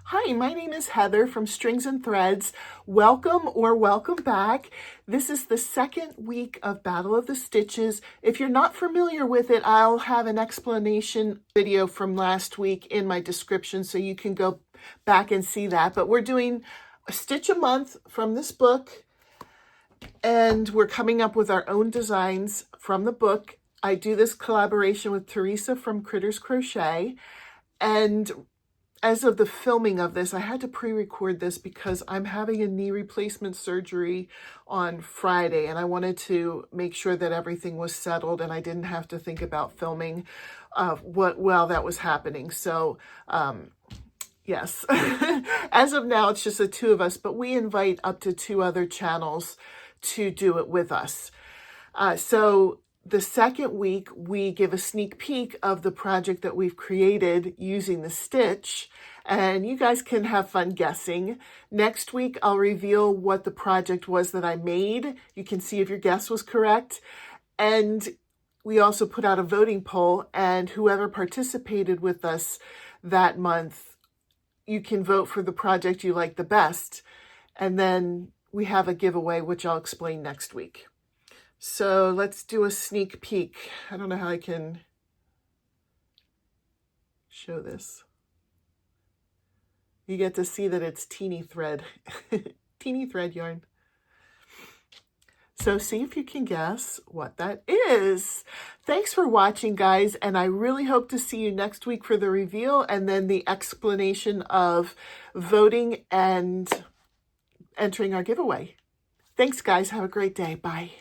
Hi, my name is Heather from Strings and Threads. Welcome or welcome back. This is the second week of Battle of the Stitches. If you're not familiar with it, I'll have an explanation video from last week in my description so you can go back and see that. But we're doing a stitch a month from this book, and we're coming up with our own designs from the book. I do this collaboration with Teresa from Critters Crochet, and as of the filming of this, I had to pre-record this because I'm having a knee replacement surgery on Friday, and I wanted to make sure that everything was settled and I didn't have to think about filming while that was happening. So yes, as of now, it's just the two of us, but we invite up to 2 other channels to do it with us. So the second week, we give a sneak peek of the project that we've created using the stitch, and you guys can have fun guessing. Next week, I'll reveal what the project was that I made. You can see if your guess was correct. And we also put out a voting poll, and whoever participated with us that month, you can vote for the project you like the best. And then we have a giveaway, which I'll explain next week. So let's do a sneak peek. I don't know how I can show this. You get to see that it's teeny thread, teeny thread yarn. So see if you can guess what that is. Thanks for watching, guys, and I really hope to see you next week for the reveal and then the explanation of voting and entering our giveaway. Thanks, guys. Have a great day. Bye.